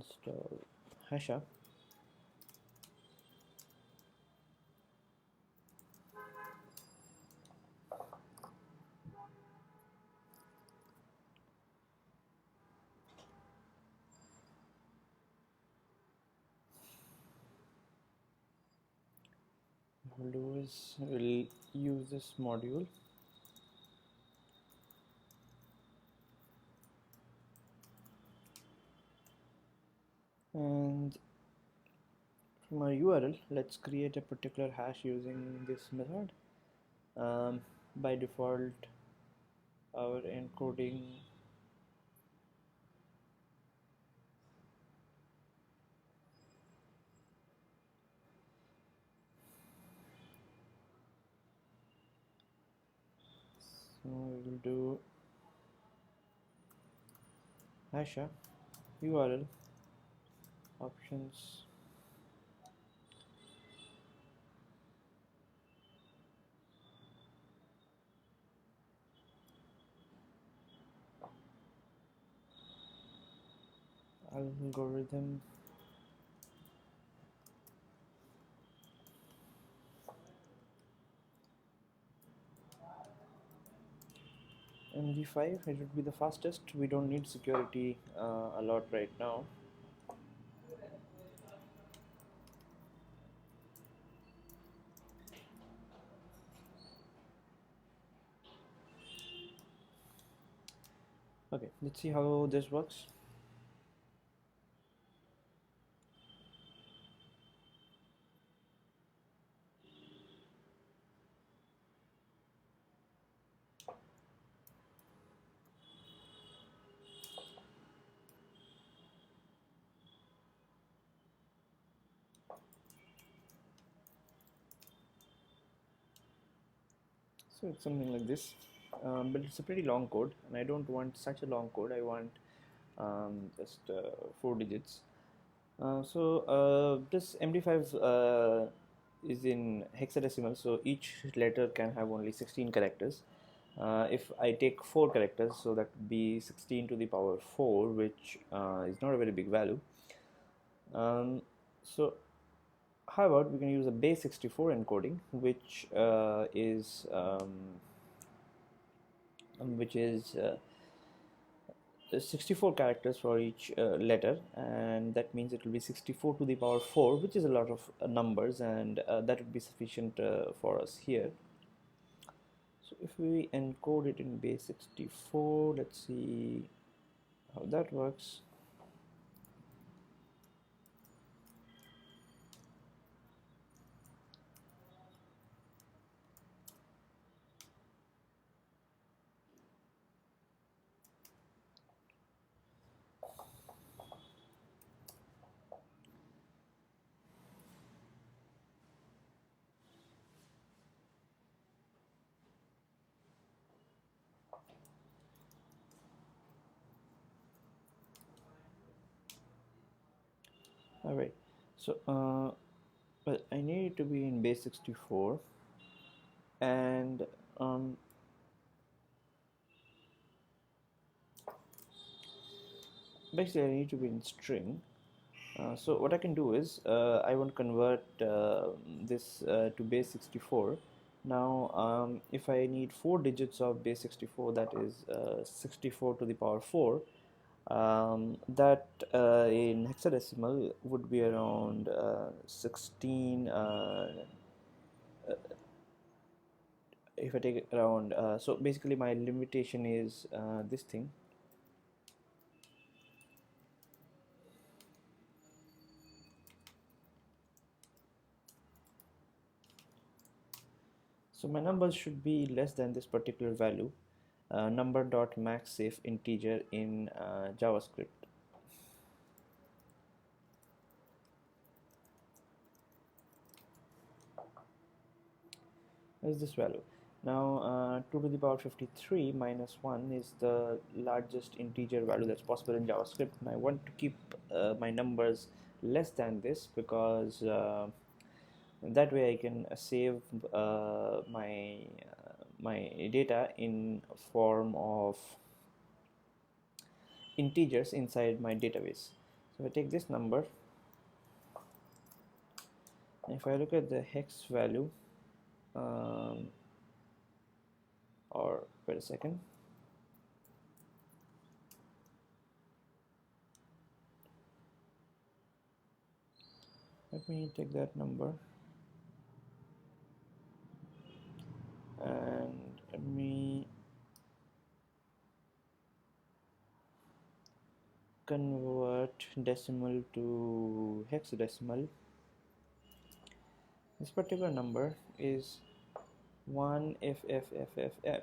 install hasha. What we'll do is we'll use this module, and from our URL, let's create a particular hash using this method. By default, our encoding so we will do hasha URL options algorithm MD5. It would be the fastest. We don't need security a lot right now. Okay, let's see how this works. So it's something like this, but it's a pretty long code, and I don't want such a long code. I want just 4 digits. This MD5 is in hexadecimal, so each letter can have only 16 characters. If I take 4 characters, so that would be 16 to the power 4, which is not a very big value. So how about we can use a base 64 encoding, which is 64 characters for each letter, and that means it will be 64 to the power 4, which is a lot of numbers, and that would be sufficient for us here. So if we encode it in base 64, let's see how that works. All right, so but I need it to be in base 64, and basically I need to be in string. So what I can do is I want to convert this to base 64. Now if I need 4 digits of base 64, that is 64 to the power 4, that in hexadecimal would be around 16. If I take it around, so basically my limitation is this thing. So my numbers should be less than this particular value, number.maxsafe integer in JavaScript. Is this value. Now 2 to the power 53 minus 1 is the largest integer value that's possible in JavaScript, and I want to keep my numbers less than this, because that way I can save my data in form of integers inside my database. So I take this number, and if I look at the hex value, or wait a second, let me take that number and let me convert decimal to hexadecimal. This particular number is 1FFFFF.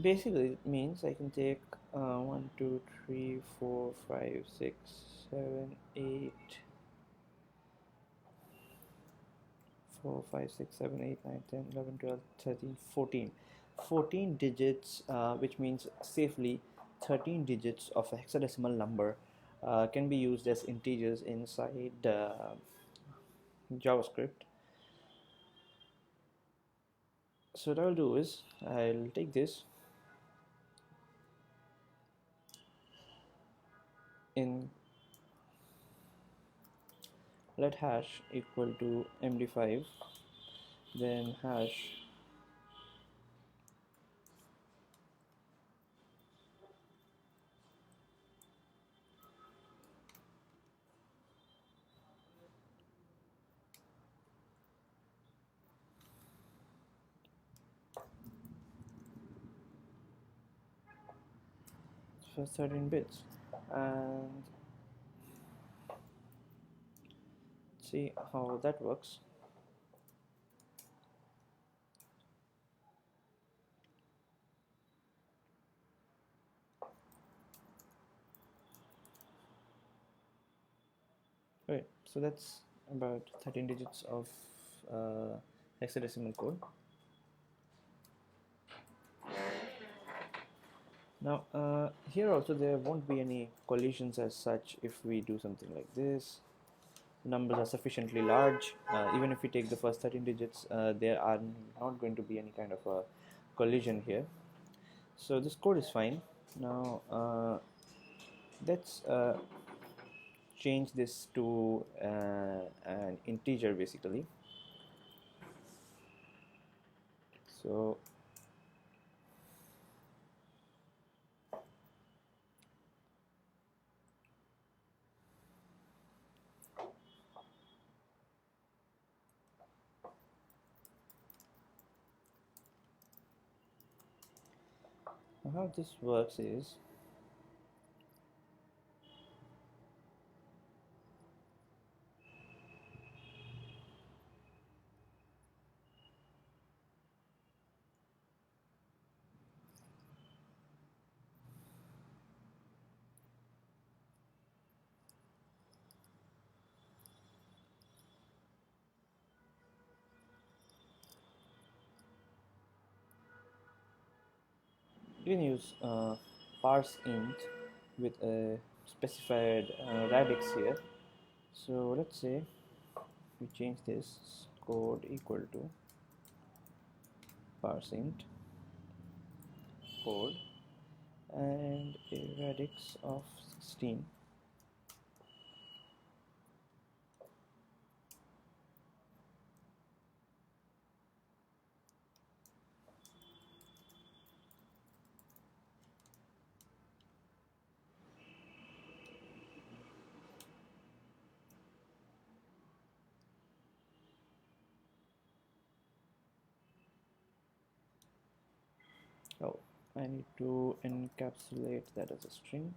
Basically it means I can take 1 2 3 4 5 6 7 8 4 5 6 7 8 9 10 11 12 13 14 digits, which means safely 13 digits of a hexadecimal number can be used as integers inside JavaScript. So what I'll do is I'll take this in let hash equal to md5, then hash for 13 bits, and see how that works. Right, so that's about 13 digits of hexadecimal code. Now here also there won't be any collisions as such if we do something like this. Numbers are sufficiently large. Even if we take the first 13 digits, there are not going to be any kind of a collision here. So this code is fine. Now let's change this to an integer basically. So how this works is you can use parse int with a specified radix here. So let's say we change this code equal to parse int code and a radix of 16. Oh, I need to encapsulate that as a string.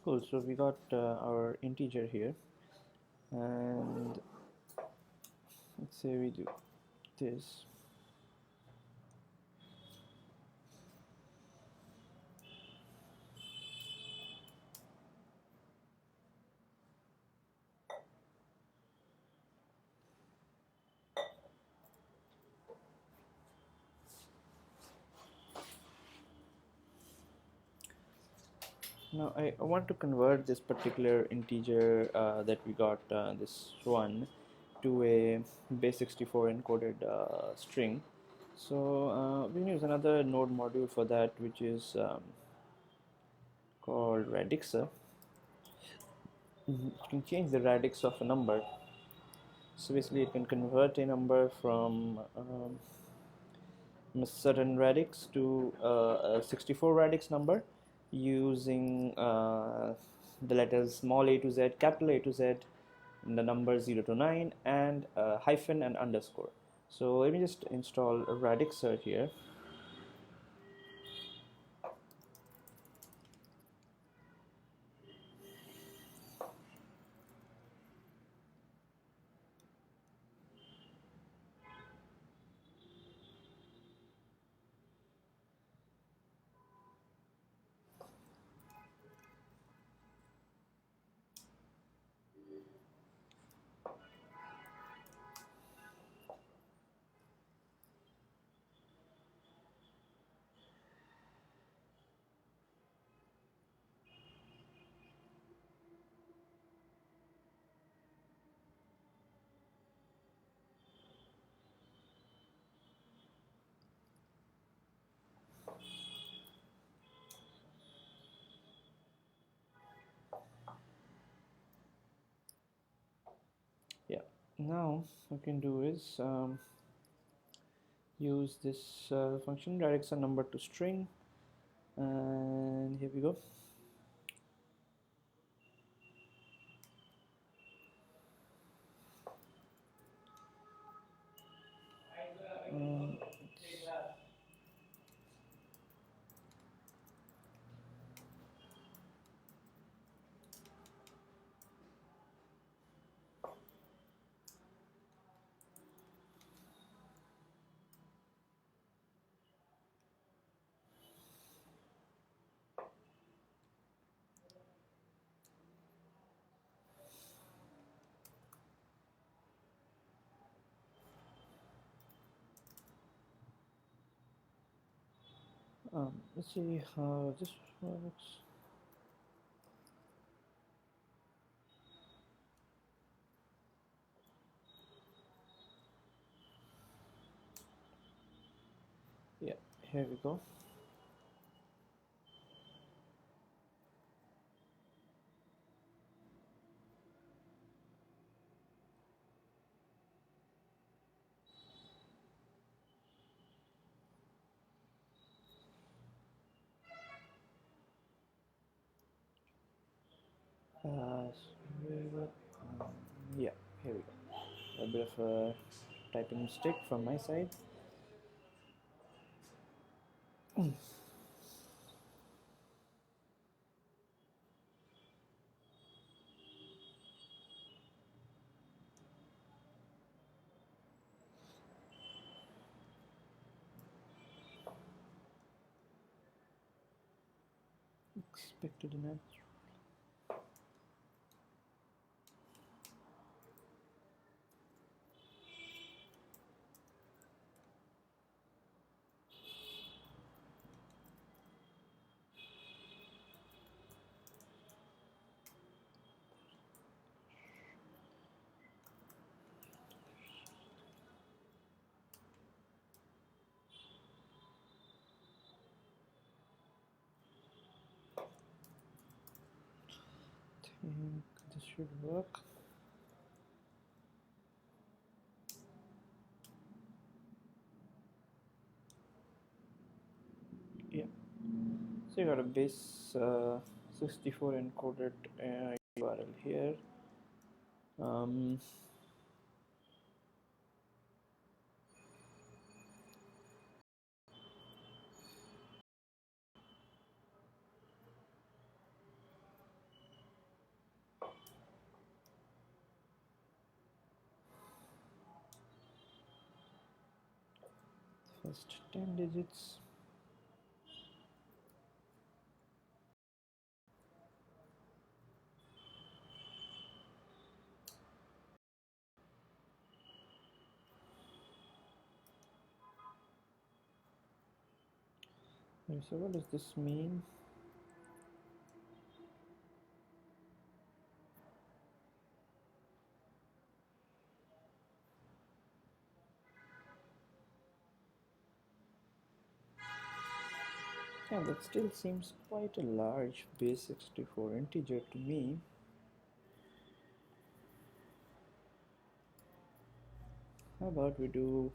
Cool. So we got our integer here, and let's say we do this. Now I want to convert this particular integer that we got, this one, to a base64 encoded string. So we can use another node module for that, which is called radixser. You can change the radix of a number. So basically it can convert a number from a certain radix to a 64 radix number using the letters small a to z, capital A to z, and the number 0 to 9, and hyphen and underscore. So let me just install a radixer here. Yeah, now what we can do is use this function radixer number to string, and here we go. um, let's see how this works. Yeah, here we go. Yeah, here we go. A bit of a typing mistake from my side. Expected an answer. I think this should work. Yeah. So you got a base 64 encoded URL here. Um, just 10 digits. So what does this mean? Yeah, that still seems quite a large base 64 integer to me. How about we do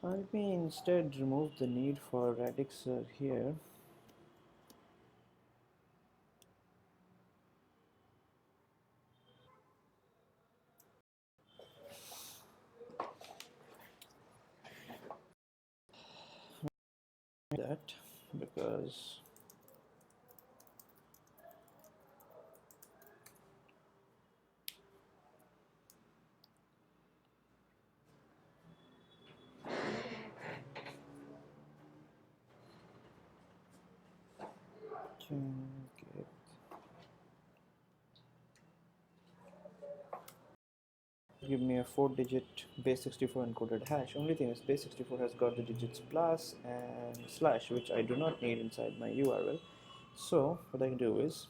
let me instead remove the need for radixser here. That because can get give me a 4-digit base 64 encoded hash. Only thing is base 64 has got the digits plus and slash, which I do not need inside my URL. So what I can do is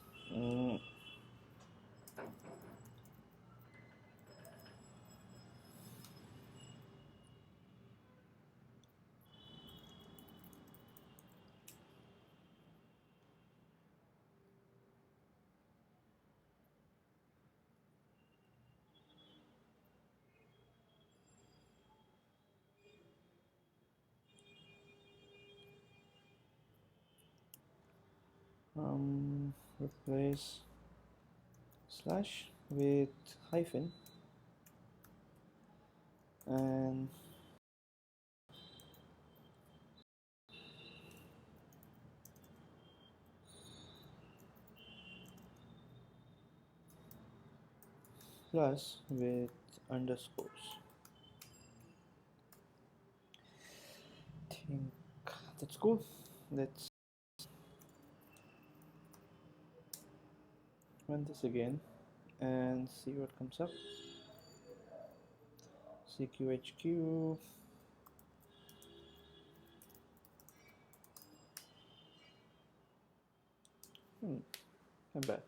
replace slash with hyphen and plus with underscores. I think that's cool. Let's run this again and see what comes up. CQHQ. Not bad.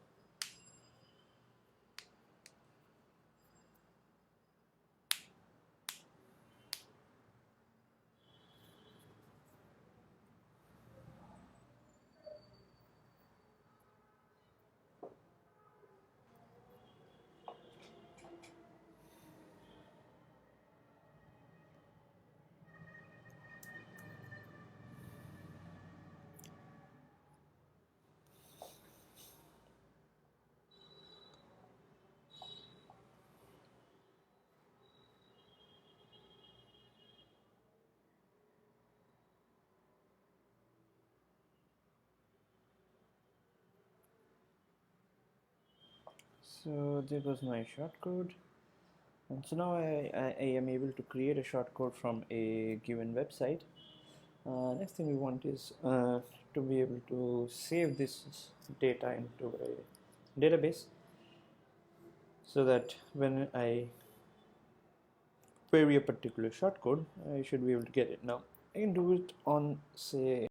So there was my shortcode, and so now I am able to create a shortcode from a given website. Next thing we want is to be able to save this data into a database so that when I query a particular shortcode, you should be able to get it. Now I can do it on, say,